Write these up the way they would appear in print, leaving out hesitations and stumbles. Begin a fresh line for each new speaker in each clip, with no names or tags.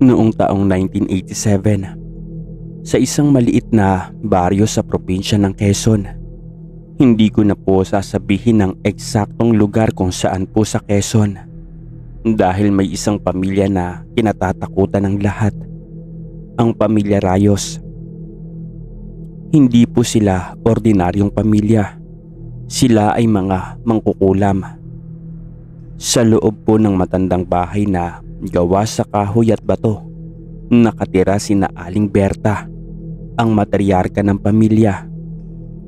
Noong taong 1987, sa isang maliit na baryo sa probinsya ng Quezon. Hindi ko na po sasabihin ang eksaktong lugar kung saan po sa Quezon dahil may isang pamilya na kinatatakutan ng lahat, ang pamilya Rayos. Hindi po sila ordinaryong pamilya, sila ay mga mangkukulam. Sa loob po ng matandang bahay na gawa sa kahoy at bato, nakatira sina Aling Berta, ang matriarka ng pamilya,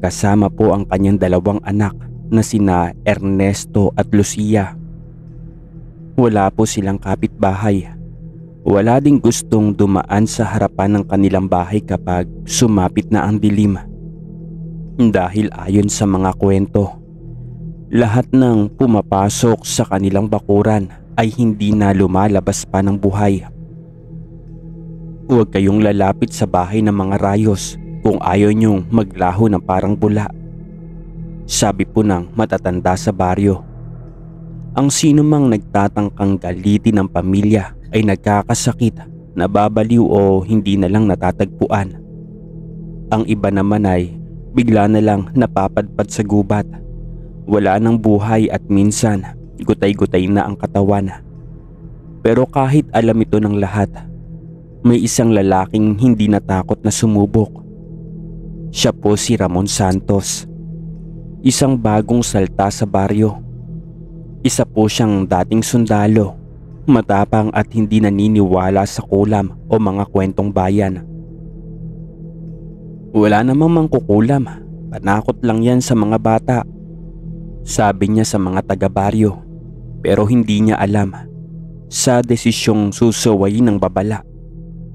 kasama po ang kanyang dalawang anak na sina Ernesto at Lucia. Wala po silang kapitbahay. Wala ding gustong dumaan sa harapan ng kanilang bahay kapag sumapit na ang dilim. Dahil ayon sa mga kwento, lahat ng pumapasok sa kanilang bakuran ay hindi na lumalabas pa ng buhay. Huwag kayong lalapit sa bahay ng mga Rayos kung ayaw niyong maglaho ng parang bula, sabi po ng matatanda sa baryo. Ang sino mang nagtatangkang galitin ng pamilya ay nagkakasakit, nababaliw o hindi na lang natatagpuan. Ang iba naman ay bigla na lang napapadpad sa gubat. Wala nang buhay at minsan gutay-gutay na ang katawan. Pero kahit alam ito ng lahat, may isang lalaking hindi natakot na sumubok. Siya po si Ramon Santos, isang bagong salta sa baryo. Isa po siyang dating sundalo, matapang at hindi naniniwala sa kulam o mga kwentong bayan. Wala namang mangkukulam, panakot lang yan sa mga bata, sabi niya sa mga taga-baryo. Pero hindi niya alam, sa desisyong susuwayin ng babala,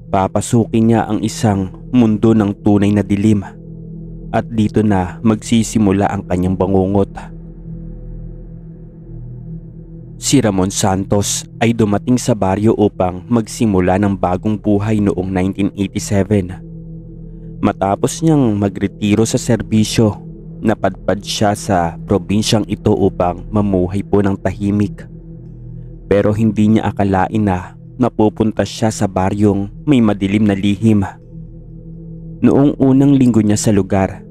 papasukin niya ang isang mundo ng tunay na dilim at dito na magsisimula ang kanyang bangungot. Si Ramon Santos ay dumating sa baryo upang magsimula ng bagong buhay noong 1987. Matapos niyang magretiro sa serbisyo, napadpad siya sa probinsyang ito upang mamuhay po ng tahimik. Pero hindi niya akalain na napupunta siya sa baryong may madilim na lihim. Noong unang linggo niya sa lugar,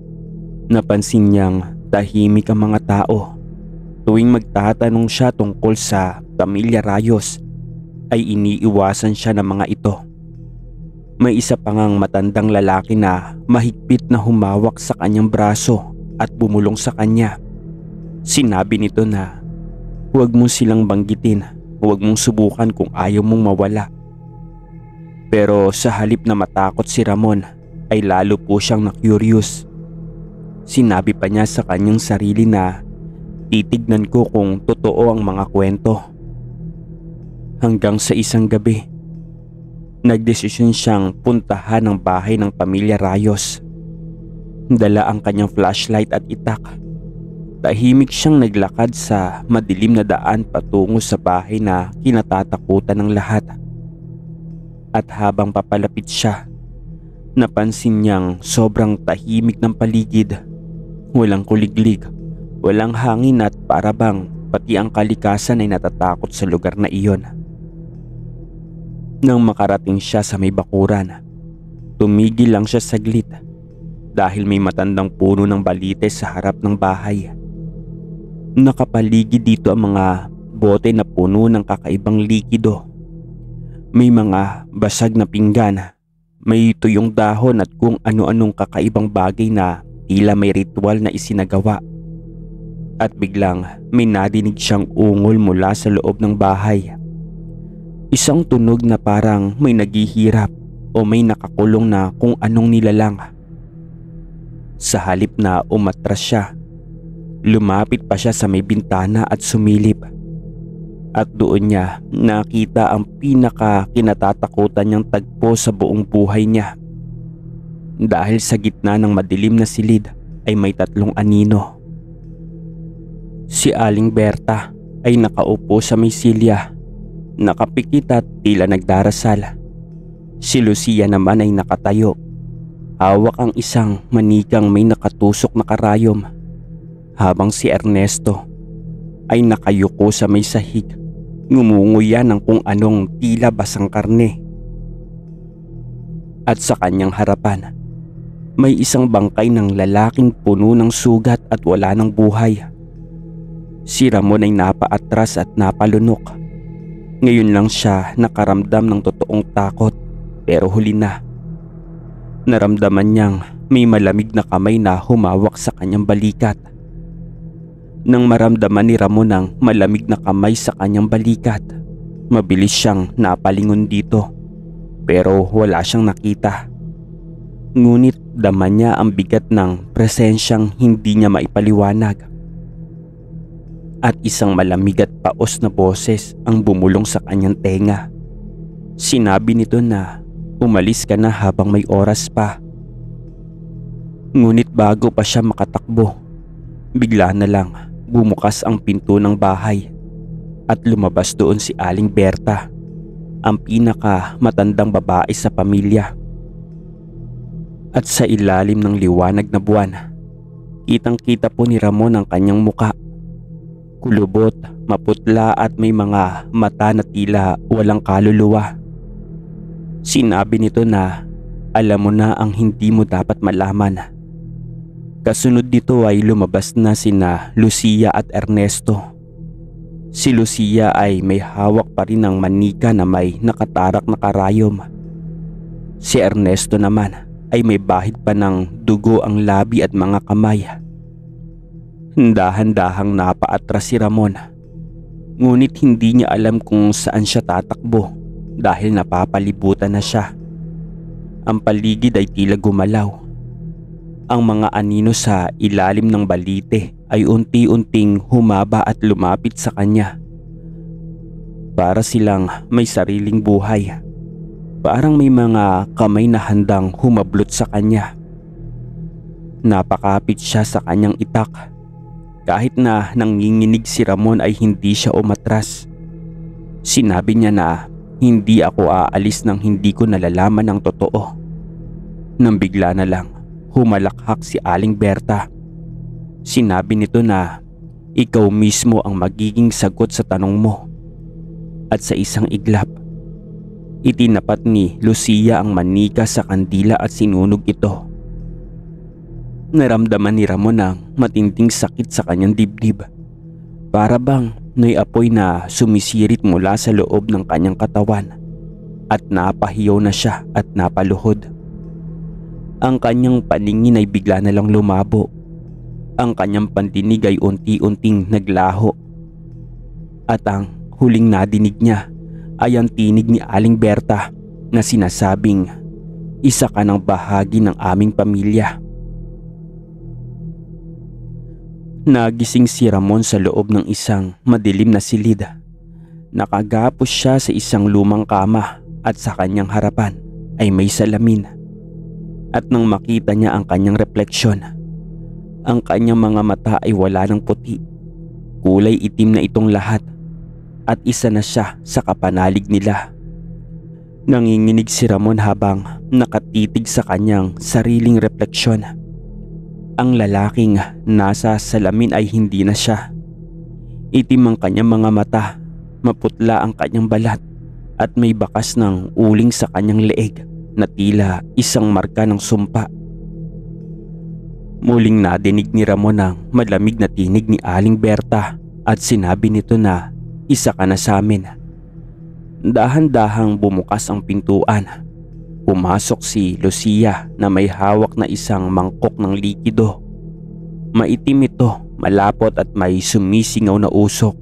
napansin niyang tahimik ang mga tao. Tuwing magtatanong siya tungkol sa pamilya Rayos, ay iniiwasan siya ng mga ito. May isa pa ngang matandang lalaki na mahigpit na humawak sa kanyang braso at bumulong sa kanya. Sinabi nito na huwag mo silang banggitin, huwag mong subukan kung ayaw mong mawala. Pero sa halip na matakot si Ramon, ay lalo po siyang na-curious. Sinabi pa niya sa kanyang sarili na titignan ko kung totoo ang mga kwento. Hanggang sa isang gabi, nagdesisyon siyang puntahan ang bahay ng pamilya Rayos. Dala ang kanyang flashlight at itak. Tahimik siyang naglakad sa madilim na daan patungo sa bahay na kinatatakutan ng lahat. At habang papalapit siya, napansin niyang sobrang tahimik ng paligid. Walang kuliglig, walang hangin at para bang pati ang kalikasan ay natatakot sa lugar na iyon. Nang makarating siya sa may bakuran, tumigil lang siya saglit dahil may matandang puno ng balite sa harap ng bahay. Nakapaligid dito ang mga bote na puno ng kakaibang likido. May mga basag na pinggan, may tuyong dahon at kung ano-anong kakaibang bagay na tila may ritual na isinagawa. At biglang may nadinig siyang ungol mula sa loob ng bahay. Isang tunog na parang may naghihirap o may nakakulong na kung anong nilalang. Sa halip na umatras siya, lumapit pa siya sa may bintana at sumilip. At doon niya nakita ang pinaka-kinatatakutan niyang tagpo sa buong buhay niya. Dahil sa gitna ng madilim na silid ay may tatlong anino. Si Aling Berta ay nakaupo sa may silya, nakapikit at tila nagdarasal. Si Lucia naman ay nakatayo, hawak ang isang manikang may nakatusok na karayom, habang si Ernesto ay nakayuko sa may sahig, ngumunguya ng kung anong tila basang karne. at sa kanyang harapan may isang bangkay ng lalaking puno ng sugat at wala ng buhay. Si Ramon ay napaatras at napalunok. Ngayon lang siya nakaramdam ng totoong takot, pero huli na. Naramdaman niyang may malamig na kamay na humawak sa kanyang balikat. Nang maramdaman ni Ramon ang malamig na kamay sa kanyang balikat, mabilis siyang napalingon dito, pero wala siyang nakita. Ngunit dama niya ang bigat ng presensyang hindi niya maipaliwanag. At isang malamig at paos na boses ang bumulong sa kanyang tenga. Sinabi nito na umalis ka na habang may oras pa. Ngunit bago pa siya makatakbo, bigla na lang bumukas ang pinto ng bahay at lumabas doon si Aling Berta, ang pinaka matandang babae sa pamilya. At sa ilalim ng liwanag na buwan, kitang-kita po ni Ramon ang kanyang muka. Kulubot, maputla at may mga mata na tila walang kaluluwa. Sinabi nito na alam mo na ang hindi mo dapat malaman. Kasunod dito ay lumabas na sina Lucia at Ernesto. Si Lucia ay may hawak pa rin ng manika na may nakatarak na karayom. Si Ernesto naman ay may bahid pa ng dugo ang labi at mga kamay. Dahan-dahang napaatras si Ramon. Ngunit hindi niya alam kung saan siya tatakbo dahil napapalibutan na siya. Ang paligid ay tila gumalaw. Ang mga anino sa ilalim ng balite ay unti-unting humaba at lumapit sa kanya. Para silang may sariling buhay. Parang may mga kamay na handang humablot sa kanya. Napakapit siya sa kanyang itak. Kahit na nanginginig si Ramon ay hindi siya umatras. Sinabi niya na hindi ako aalis nang hindi ko nalalaman ang totoo. Nang bigla na lang humalakhak si Aling Berta. Sinabi nito na ikaw mismo ang magiging sagot sa tanong mo. At sa isang iglap, itinapat ni Lucia ang manika sa kandila at sinunog ito. Naramdaman ni Ramon ang matinding sakit sa kanyang dibdib. Para bang may apoy na sumisirit mula sa loob ng kanyang katawan at napahiyaw na siya at napaluhod. Ang kanyang paningin ay bigla na lang lumabo. Ang kanyang pandinig ay unti-unting naglaho. At ang huling nadinig niya ay ang tinig ni Aling Berta na sinasabing, "Isa ka ng bahagi ng aming pamilya." Nagising si Ramon sa loob ng isang madilim na silid. Nakagapos siya sa isang lumang kama at sa kanyang harapan ay may salamin. At nang makita niya ang kanyang refleksyon, ang kanyang mga mata ay wala ng puti. Kulay itim na itong lahat at isa na siya sa kapanalig nila. Nanginginig si Ramon habang nakatitig sa kanyang sariling refleksyon. Ang lalaking nasa salamin ay hindi na siya. Itim ang kanyang mga mata, maputla ang kanyang balat at may bakas ng uling sa kanyang leeg na tila isang marka ng sumpa. Muling nadinig ni Ramon ang malamig na tinig ni Aling Berta at sinabi nito na isa ka na sa amin. Dahan-dahang bumukas ang pintuan. Pumasok si Lucia na may hawak na isang mangkok ng likido. Maitim ito, malapot at may sumisingaw na usok.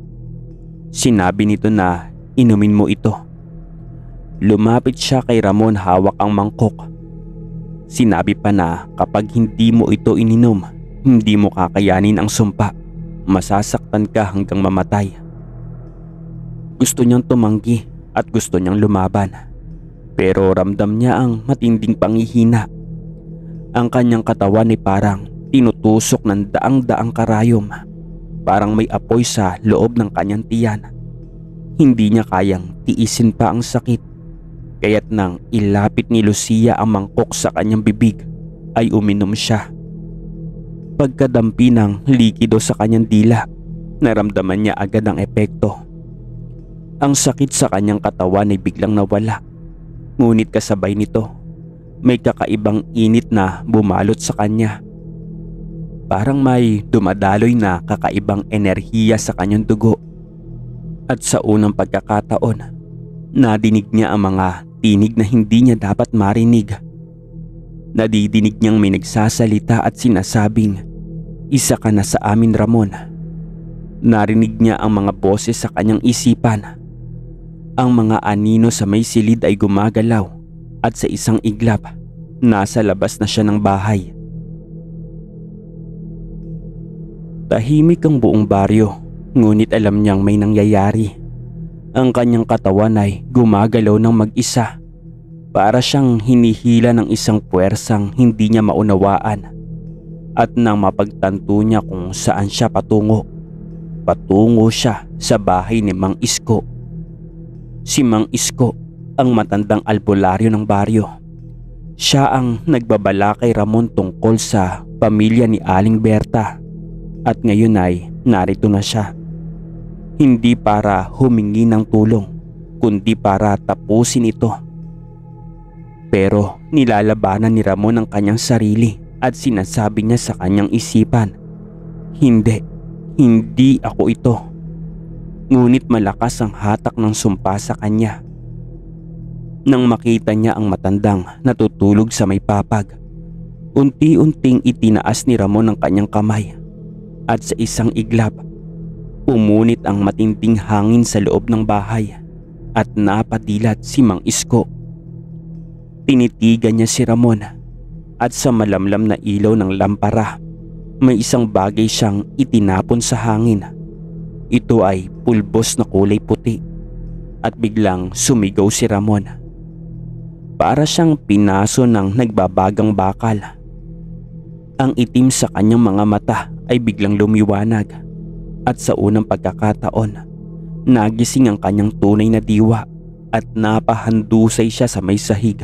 Sinabi nito na inumin mo ito. Lumapit siya kay Ramon, hawak ang mangkok. Sinabi pa na kapag hindi mo ito ininom, hindi mo kakayanin ang sumpa. Masasaktan ka hanggang mamatay. Gusto niyang tumanggi at gusto niyang lumaban. Pero ramdam niya ang matinding panghihina. Ang kanyang katawan ay parang tinutusok ng daang-daang karayom. Parang may apoy sa loob ng kanyang tiyan. Hindi niya kayang tiisin pa ang sakit. Kaya't nang ilapit ni Lucia ang mangkok sa kanyang bibig, ay uminom siya. Pagkadampi ng likido sa kanyang dila, naramdaman niya agad ang epekto. Ang sakit sa kanyang katawan ay biglang nawala. Ngunit kasabay nito, May kakaibang init na bumalot sa kanya. Parang may dumadaloy na kakaibang enerhiya sa kanyang dugo. At sa unang pagkakataon, nadinig niya ang mga tinig na hindi niya dapat marinig. Nadidinig niyang may nagsasalita at sinasabing, "Isa ka na sa amin, Ramon." Narinig niya ang mga boses sa kanyang isipan. Ang mga anino sa may silid ay gumagalaw at sa isang iglap, nasa labas na siya ng bahay. Tahimik ang buong baryo, ngunit alam niyang may nangyayari. Ang kanyang katawan ay gumagalaw ng mag-isa. Para siyang hinihila ng isang puwersang hindi niya maunawaan. At nang mapagtanto niya kung saan siya patungo siya sa bahay ni Mang Isko. Si Mang Isko, ang matandang albularyo ng baryo. Siya ang nagbabala kay Ramon tungkol sa pamilya ni Aling Berta. At ngayon ay narito na siya. Hindi para humingi ng tulong, kundi para tapusin ito. Pero nilalabanan ni Ramon ang kanyang sarili at sinasabi niya sa kanyang isipan, Hindi ako ito." Ngunit malakas ang hatak ng sumpa sa kanya. Nang makita niya ang matandang natutulog sa may papag, unti-unting itinaas ni Ramon ang kanyang kamay. At sa isang iglap, umunit ang matinding hangin sa loob ng bahay at napadilat si Mang Isko. Tinitigan niya si Ramon at sa malamlam na ilaw ng lampara, may isang bagay siyang itinapon sa hangin. Ito ay pulbos na kulay puti at biglang sumigaw si Ramon. Para siyang pinaso ng nagbabagang bakal. Ang itim sa kanyang mga mata ay biglang lumiwanag at sa unang pagkakataon, nagising ang kanyang tunay na diwa at napahandusay siya sa may sahig.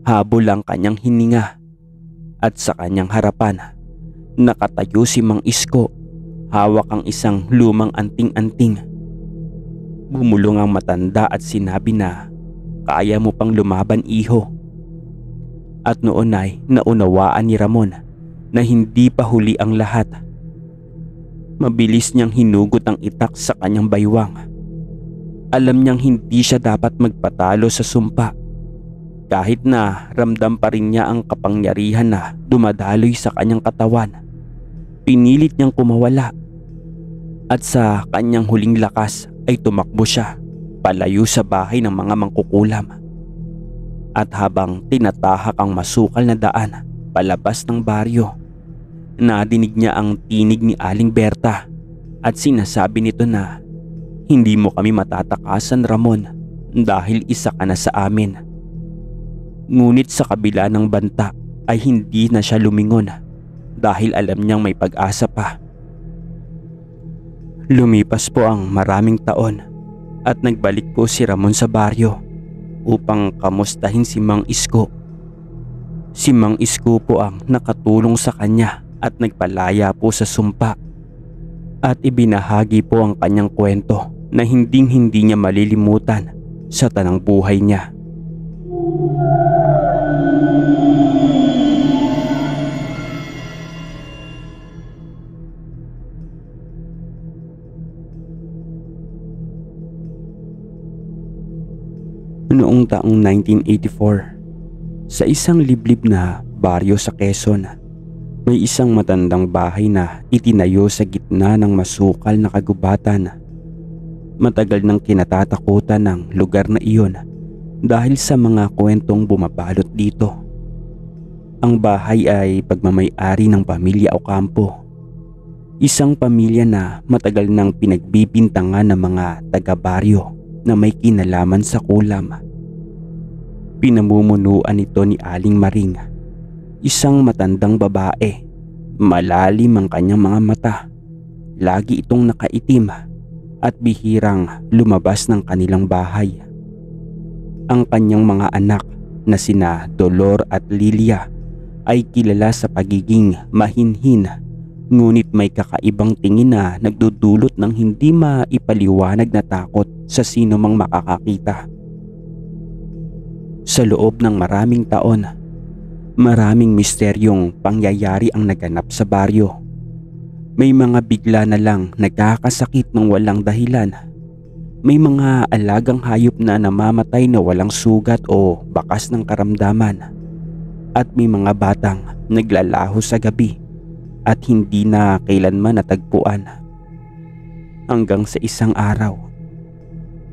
Habol ang kanyang hininga at sa kanyang harapan, nakatayo si Mang Isko, hawak ang isang lumang anting-anting. Bumulong ang matanda at sinabi na, "Kaya mo pang lumaban, iho." At noon ay naunawaan ni Ramon na hindi pa huli ang lahat. Mabilis niyang hinugot ang itak sa kanyang baywang. Alam niyang hindi siya dapat magpatalo sa sumpa. Kahit na ramdam pa rin niya ang kapangyarihan na dumadaloy sa kanyang katawan, pinilit niyang kumawala. At sa kanyang huling lakas ay tumakbo siya palayo sa bahay ng mga mangkukulam. At habang tinatahak ang masukal na daan palabas ng baryo, nadinig niya ang tinig ni Aling Berta at sinasabi nito na, "Hindi mo kami matatakasan, Ramon, dahil isa ka na sa amin." Ngunit sa kabila ng banta ay hindi na siya lumingon dahil alam niyang may pag-asa pa. Lumipas po ang maraming taon at nagbalik po si Ramon sa baryo upang kamustahin si Mang Isko. Si Mang Isko po ang nakatulong sa kanya at nagpalaya po sa sumpa. At ibinahagi po ang kanyang kwento na hinding-hindi niya malilimutan sa tanang buhay niya. Noong taong 1984, sa isang liblib na baryo sa Quezon, may isang matandang bahay na itinayo sa gitna ng masukal na kagubatan. Matagal nang kinatatakutan ng lugar na iyon dahil sa mga kwentong bumabalot dito. Ang bahay ay pagmamay-ari ng pamilya Ocampo, isang pamilya na matagal nang pinagbibintangan ng mga taga-baryo na may kinalaman sa kulam. Pinamumunuan ito ni Aling Maring, isang matandang babae. Malalim ang kanyang mga mata, lagi itong nakaitim at bihirang lumabas ng kanilang bahay. Ang kanyang mga anak na sina Dolor at Lilia ay kilala sa pagiging mahinhin, ngunit may kakaibang tingin na nagdudulot ng hindi maipaliwanag na takot sa sino mang makakakita. Sa loob ng maraming taon, maraming misteryong pangyayari ang naganap sa baryo. May mga bigla na lang nagkakasakit ng walang dahilan. May mga alagang hayop na namamatay na walang sugat o bakas ng karamdaman. At may mga batang naglalaho sa gabi at hindi na kailanman natagpuan. Hanggang sa isang araw,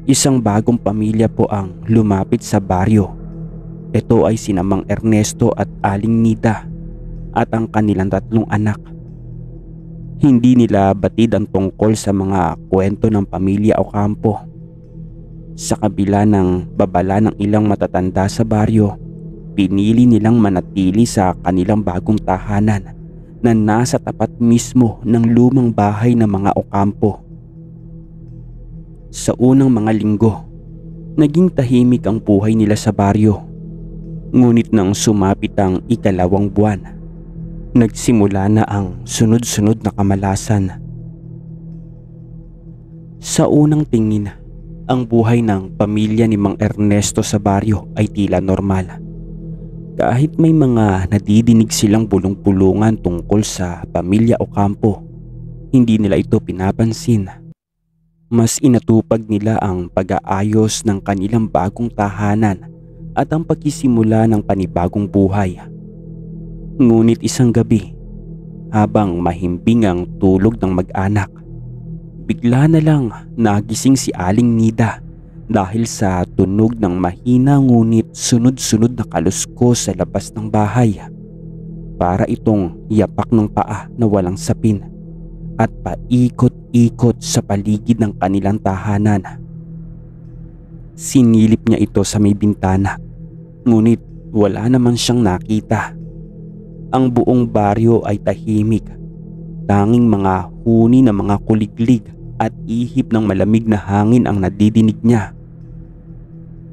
isang bagong pamilya po ang lumapit sa baryo. Ito ay sina Mang Ernesto at Aling Nida at ang kanilang 3 anak. Hindi nila batid ang tungkol sa mga kwento ng pamilya Ocampo. Sa kabila ng babala ng ilang matatanda sa baryo, pinili nilang manatili sa kanilang bagong tahanan na nasa tapat mismo ng lumang bahay ng mga Ocampo. Sa unang mga linggo, naging tahimik ang buhay nila sa baryo. Ngunit nang sumapit ang 2 buwan, nagsimula na ang sunod-sunod na kamalasan. Sa unang tingin, ang buhay ng pamilya ni Mang Ernesto sa baryo ay tila normal. Kahit may mga nadidinig silang bulong-bulungan tungkol sa pamilya Ocampo, hindi nila ito pinapansin. Mas inatupag nila ang pag-aayos ng kanilang bagong tahanan at ang pagsisimula ng panibagong buhay. Ngunit isang gabi, habang mahimbing ang tulog ng mag-anak, bigla na lang nagising si Aling Nida dahil sa tunog ng mahina ngunit sunod-sunod na kaluskos sa labas ng bahay. Para itong yapak ng paa na walang sapin at paikot-ikot sa paligid ng kanilang tahanan. Sinilip niya ito sa may bintana, ngunit wala naman siyang nakita. Ang buong baryo ay tahimik. Tanging mga huni ng mga kuliglig at ihip ng malamig na hangin ang nadidinig niya.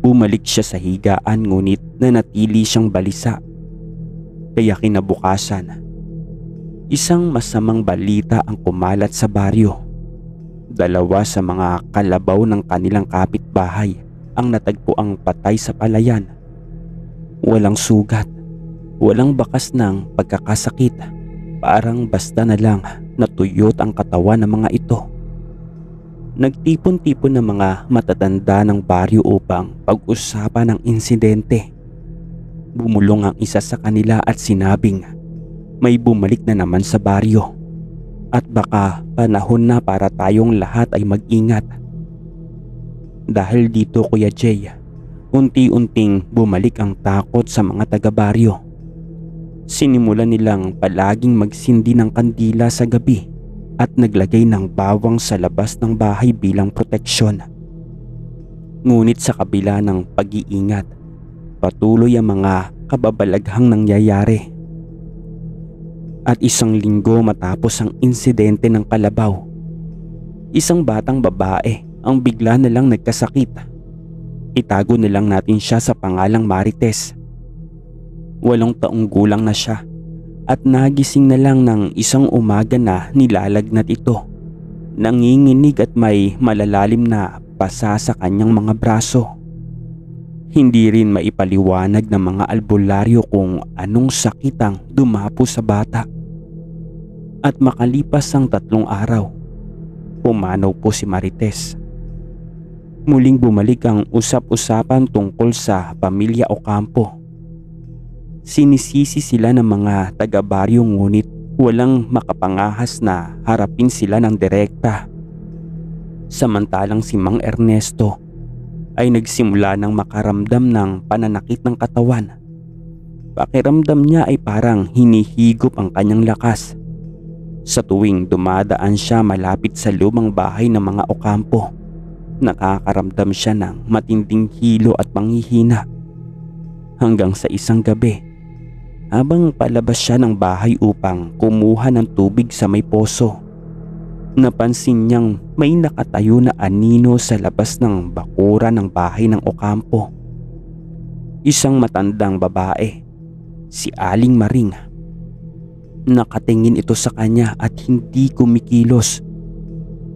Bumalik siya sa higaan ngunit nanatili siyang balisa. Kaya kinabukasan, isang masamang balita ang kumalat sa baryo. 2 sa mga kalabaw ng kanilang kapitbahay ang natagpuang patay sa palayan. Walang sugat, walang bakas ng pagkakasakit. Parang basta na lang natuyot ang katawan ng mga ito. Nagtipon-tipon ng mga matatanda ng baryo upang pag-usapan ang insidente. Bumulong ang isa sa kanila at sinabing may bumalik na naman sa baryo at baka panahon na para tayong lahat ay mag-ingat. Dahil dito, Kuya Jay, unti-unting bumalik ang takot sa mga taga-baryo. Sinimulan nilang palaging magsindi ng kandila sa gabi at naglagay ng bawang sa labas ng bahay bilang proteksyon. Ngunit sa kabila ng pag-iingat, patuloy ang mga kababalaghang nangyayari. At 1 linggo matapos ang insidente ng kalabaw, isang batang babae ang bigla na lang nagkasakit. Itago na lang natin siya sa pangalang Marites. 8 taong gulang na siya at nagising na lang ng isang umaga na nilalagnat ito. Nanginginig at may malalalim na pasa sa kanyang mga braso. Hindi rin maipaliwanag ng mga albularyo kung anong sakit ang dumapo sa bata. At makalipas ang 3 araw, pumanaw po si Marites. Muling bumalik ang usap-usapan tungkol sa pamilya Ocampo. Sinisisi sila ng mga taga-baryo ngunit walang makapangahas na harapin sila ng direkta. Samantalang si Mang Ernesto ay nagsimula ng makaramdam ng pananakit ng katawan. Pakiramdam niya ay parang hinihigop ang kanyang lakas. Sa tuwing dumadaan siya malapit sa lumang bahay ng mga Ocampo, nakakaramdam siya ng matinding hilo at panghihina. Hanggang sa isang gabi, habang palabas siya ng bahay upang kumuha ng tubig sa may poso, napansin niyang may nakatayo na anino sa labas ng bakuran ng bahay ng Ocampo. Isang matandang babae, si Aling Maring. Nakatingin ito sa kanya at hindi kumikilos.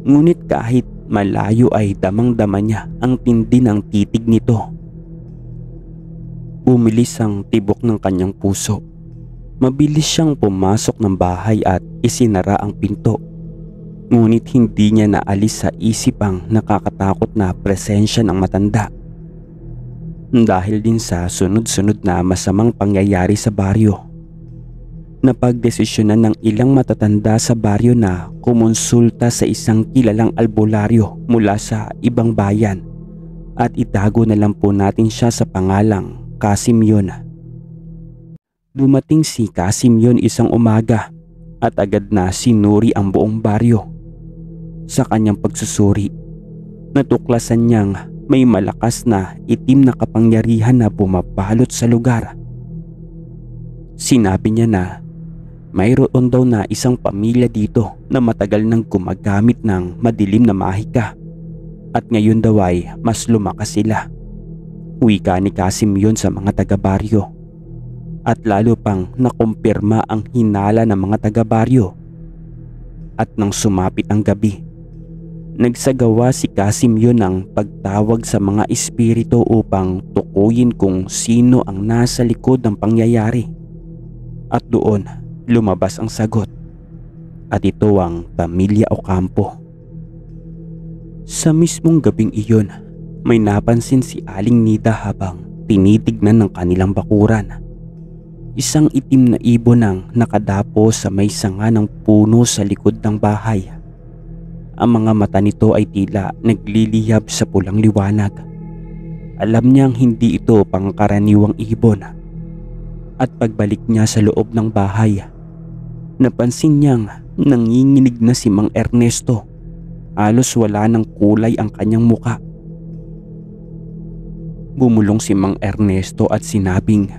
Ngunit kahit malayo ay damang-dama niya ang tindi ng titig nito. Bumilis ang tibok ng kanyang puso. Mabilis siyang pumasok ng bahay at isinara ang pinto. Ngunit hindi niya naalis sa isip ang nakakatakot na presensya ng matanda. Dahil din sa sunod-sunod na masamang pangyayari sa baryo, napagdesisyonan ng ilang matatanda sa baryo na kumonsulta sa isang kilalang albularyo mula sa ibang bayan at itago na lang po natin siya sa pangalang Casimyon. Dumating si Casimyon isang umaga at agad na sinuri ang buong baryo. Sa kanyang pagsusuri, natuklasan niyang may malakas na itim na kapangyarihan na bumabalot sa lugar. Sinabi niya na mayroon daw na isang pamilya dito na matagal nang gumagamit ng madilim na mahika at ngayon daw ay mas lumakas sila. Wika ni Casimyon sa mga taga-baryo at lalo pang nakumpirma ang hinala ng mga taga-baryo. At nang sumapit ang gabi, nagsagawa si Casimyon ng pagtawag sa mga espiritu upang tukuyin kung sino ang nasa likod ng pangyayari. At doon lumabas ang sagot. At ito ang pamilya Ocampo. Sa mismong gabing iyon, may napansin si Aling Nida habang tinitignan ng kanilang bakuran. Isang itim na ibon ang nakadapo sa may sanga ng puno sa likod ng bahay. Ang mga mata nito ay tila nagliliyab sa pulang liwanag. Alam niyang hindi ito pangkaraniwang ibon. At pagbalik niya sa loob ng bahay, napansin niyang nanginginig na si Mang Ernesto. Halos wala ng kulay ang kanyang muka. Bumulong si Mang Ernesto at sinabing,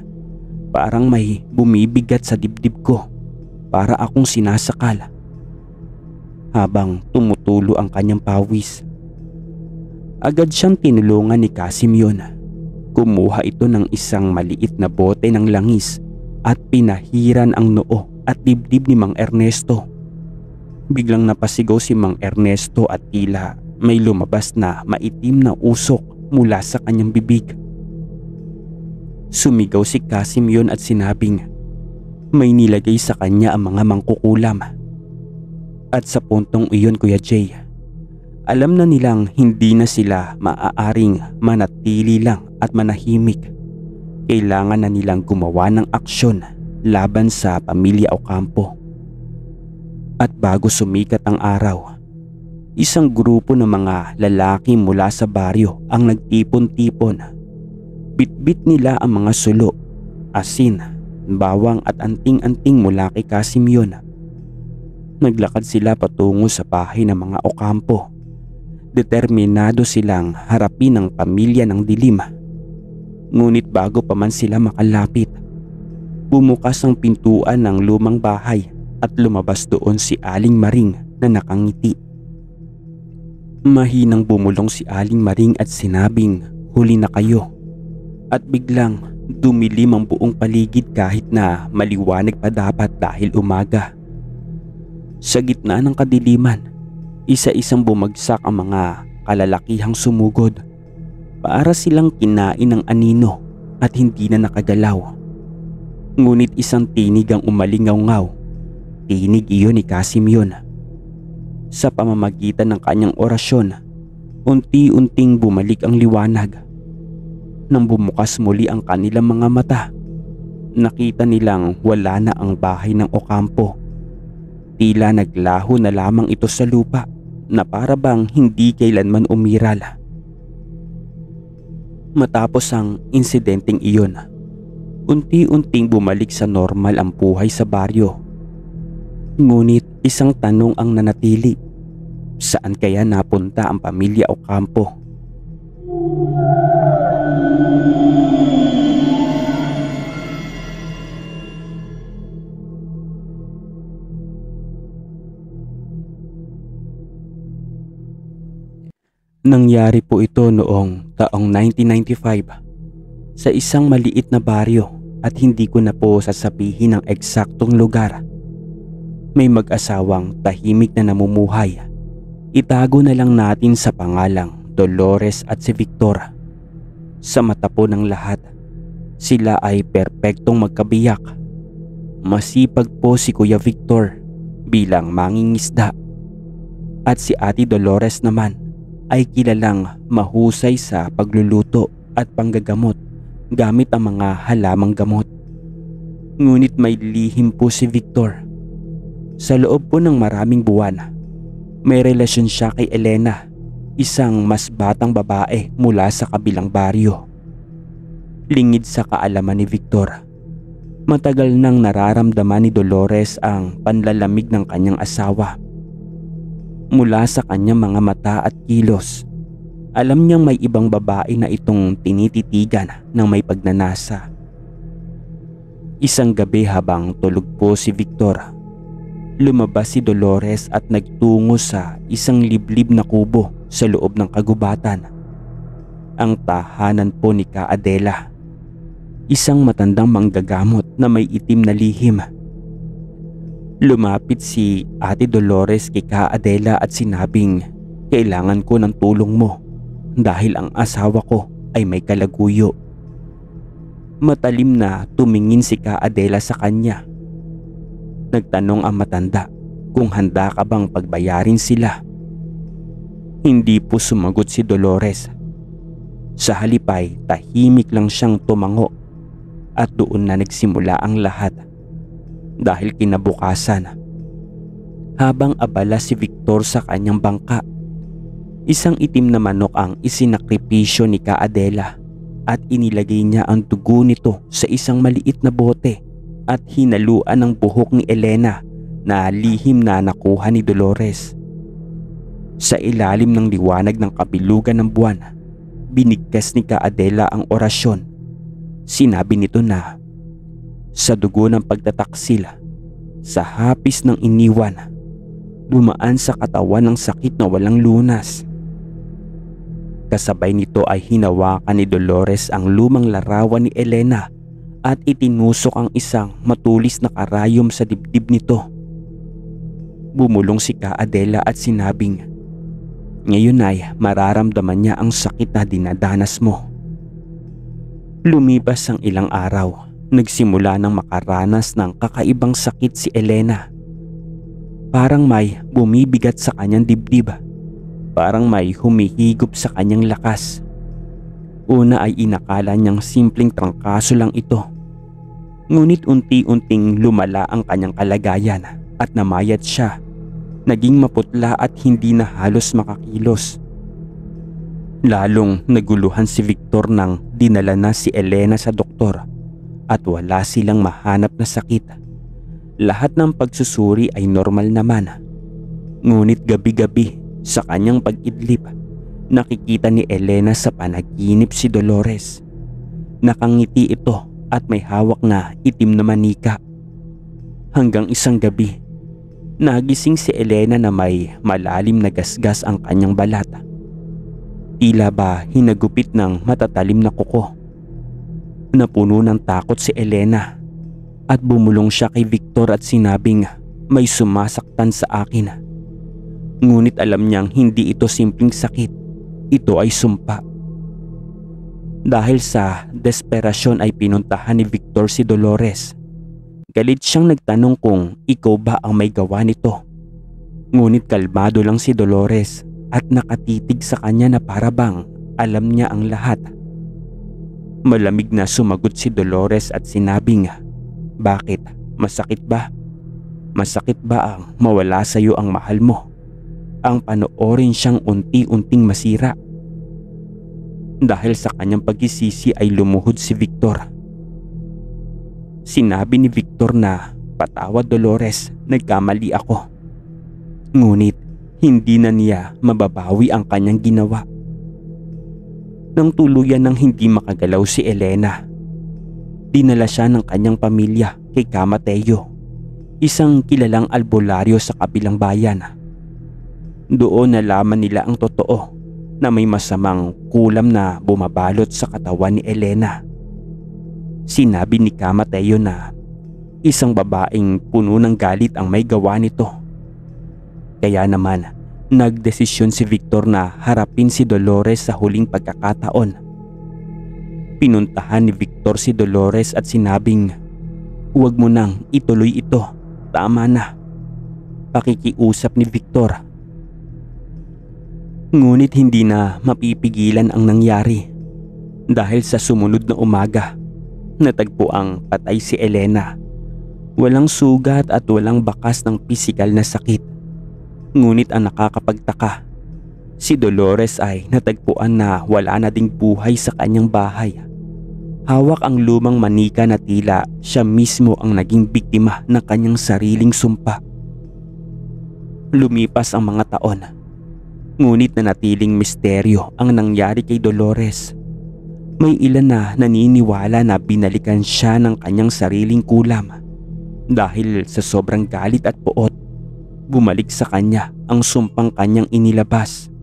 "Parang may bumibigat sa dibdib ko, para akong sinasakal." Habang tumutulo ang kanyang pawis, agad siyang tinulungan ni Casimyon. Kumuha ito ng isang maliit na bote ng langis at pinahiran ang noo at dibdib ni Mang Ernesto. Biglang napasigaw si Mang Ernesto at tila may lumabas na maitim na usok mula sa kanyang bibig. Sumigaw si Casimyon at sinabing may nilagay sa kanya ang mga mangkukulam. At sa puntong iyon, Kuya Jay, alam na nilang hindi na sila maaaring manatili lang at manahimik. Kailangan na nilang gumawa ng aksyon laban sa pamilya Ocampo. At bago sumikat ang araw, isang grupo ng mga lalaki mula sa baryo ang nagtipon-tipon. Bitbit nila ang mga sulo, asin, bawang at anting-anting mula kay Casimyon. Naglakad sila patungo sa bahay ng mga Ocampo. Determinado silang harapin ang pamilya ng dilim. Ngunit bago pa man sila makalapit, bumukas ang pintuan ng lumang bahay at lumabas doon si Aling Maring na nakangiti. Mahinang bumulong si Aling Maring at sinabing, "Huli na kayo." At biglang dumilim ang buong paligid kahit na maliwanag pa dapat dahil umaga. Sa gitna ng kadiliman, isa-isang bumagsak ang mga kalalakihang sumugod. Para silang kinain ng anino at hindi na nakagalaw. Ngunit isang tinig ang umalingaw-ngaw. Tinig iyon ni Casimyon. Sa pamamagitan ng kanyang orasyon, unti-unting bumalik ang liwanag. Nang bumukas muli ang kanilang mga mata, nakita nilang wala na ang bahay ng Ocampo. Tila naglaho na lamang ito sa lupa na para bang hindi kailanman umiral. Matapos ang insidenteng iyon, unti-unting bumalik sa normal ang buhay sa baryo. Ngunit isang tanong ang nanatili. Saan kaya napunta ang pamilya Ocampo? Nangyari po ito noong taong 1995 sa isang maliit na baryo at hindi ko na po sasabihin ang eksaktong lugar. May mag-asawang tahimik na namumuhay. Itago na lang natin sa pangalang Dolores at si Victor. Sa mata po ng lahat, Sila ay perpektong magkabiyak. Masipag po si Kuya Victor bilang mangingisda at si Ate Dolores naman ay kilalang mahusay sa pagluluto at panggagamot gamit ang mga halamang gamot. Ngunit may lihim po si Victor. Sa loob po ng maraming buwan, may relasyon siya kay Elena, isang mas batang babae mula sa kabilang baryo. Lingid sa kaalaman ni Victor, matagal nang nararamdaman ni Dolores ang panlalamig ng kanyang asawa. Mula sa kanyang mga mata at kilos, alam niyang may ibang babae na itong tinititigan ng may pagnanasa. Isang gabi habang tulog po si Victor, lumabas si Dolores at nagtungo sa isang liblib na kubo sa loob ng kagubatan. Ang tahanan po ni Ka Adela, isang matandang manggagamot na may itim na lihim. Lumapit si Ate Dolores kay Ka Adela at sinabing, "Kailangan ko ng tulong mo dahil ang asawa ko ay may kalaguyo." Matalim na tumingin si Ka Adela sa kanya. Nagtanong ang matanda kung handa ka bang pagbayarin sila. Hindi po sumagot si Dolores. Sa halip ay tahimik lang siyang tumango at doon na nagsimula ang lahat. Dahil kinabukasan, habang abala si Victor sa kanyang bangka, isang itim na manok ang isinakripisyo ni Ka Adela at inilagay niya ang dugo nito sa isang maliit na bote at hinaluan ng buhok ni Elena na lihim na nakuha ni Dolores. Sa ilalim ng liwanag ng kabilugan ng buwan, binigkas ni Ka Adela ang orasyon. Sinabi nito na, sa dugo ng pagtataksil, sa hapis ng iniwan, dumaan sa katawan ng sakit na walang lunas. Kasabay nito ay hinawakan ni Dolores ang lumang larawan ni Elena at itinusok ang isang matulis na karayom sa dibdib nito. Bumulong si Ka Adela at sinabing, "Ngayon ay mararamdaman niya ang sakit na dinadanas mo." Lumipas ang ilang araw, nagsimula ng makaranas ng kakaibang sakit si Elena. Parang may bumibigat sa kanyang dibdib. Parang may humihigop sa kanyang lakas. Una ay inakala niyang simpleng trangkaso lang ito. Ngunit unti-unting lumala ang kanyang kalagayan at namayat siya. Naging maputla at hindi na halos makakilos. Lalong naguluhan si Victor nang dinala na si Elena sa doktor at wala silang mahanap na sakit. Lahat ng pagsusuri ay normal naman. Ngunit gabi-gabi sa kanyang pag-idlip, nakikita ni Elena sa panaginip si Dolores. Nakangiti ito at may hawak na itim na manika. Hanggang isang gabi, nagising si Elena na may malalim na gasgas ang kanyang balat. Tila ba hinagupit ng matatalim na kuko. Napuno ng takot si Elena at bumulong siya kay Victor at sinabing, "May sumasaktan sa akin." Ngunit alam niyang hindi ito simpleng sakit. Ito ay sumpa. Dahil sa desperasyon ay pinuntahan ni Victor si Dolores. Galit siyang nagtanong kung ikaw ba ang may gawa nito. Ngunit kalmado lang si Dolores at nakatitig sa kanya na para bang alam niya ang lahat. Malamig na sumagot si Dolores at sinabing, "Bakit? Masakit ba? Masakit ba ang mawala sa iyo ang mahal mo? Ang panoorin siyang unti-unting masira?" Dahil sa kanyang pagsisisi ay lumuhod si Victor. Sinabi ni Victor na, "Patawad Dolores, nagkamali ako." Ngunit hindi na niya mababawi ang kanyang ginawa. Nang tuluyan ng hindi makagalaw si Elena, dinala siya ng kanyang pamilya kay Ka Mateo, isang kilalang albularyo sa kabilang bayan. Doon nalaman nila ang totoo na may masamang kulam na bumabalot sa katawan ni Elena. Sinabi ni Ka Mateo na isang babaeng puno ng galit ang may gawa nito. Kaya naman, nagdesisyon si Victor na harapin si Dolores sa huling pagkakataon. Pinuntahan ni Victor si Dolores at sinabing, "Huwag mo nang ituloy ito. Tama na." Pakikiusap ni Victor. Ngunit hindi na mapipigilan ang nangyari dahil sa sumunod na umaga, natagpuang patay si Elena. Walang sugat at walang bakas ng pisikal na sakit. Ngunit ang nakakapagtaka, si Dolores ay natagpuan na wala na ding buhay sa kanyang bahay. Hawak ang lumang manika na tila siya mismo ang naging biktima ng kanyang sariling sumpa. Lumipas ang mga taon, ngunit nanatiling misteryo ang nangyari kay Dolores. May ilan na naniniwala na binalikan siya ng kanyang sariling kulam. Dahil sa sobrang galit at puot, bumalik sa kanya ang sumpang kanyang inilabas.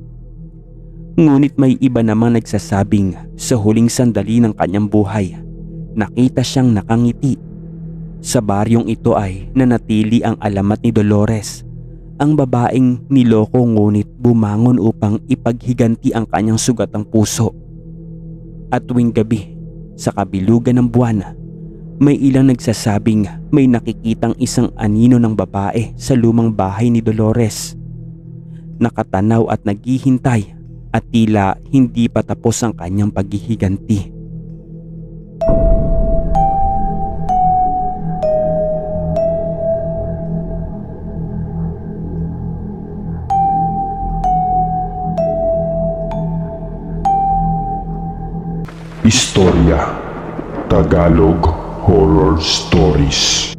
Ngunit may iba namang nagsasabing sa huling sandali ng kanyang buhay, nakita siyang nakangiti. Sa baryong ito ay nanatili ang alamat ni Dolores, ang babaeng niloko ngunit bumangon upang ipaghiganti ang kanyang sugatang puso. At tuwing gabi, sa kabilugan ng buwan, may ilang nagsasabing may nakikitang isang anino ng babae sa lumang bahay ni Dolores. Nakatanaw at naghihintay at tila hindi pa tapos ang kanyang paghihiganti.
Istorya Tagalog Horror Stories.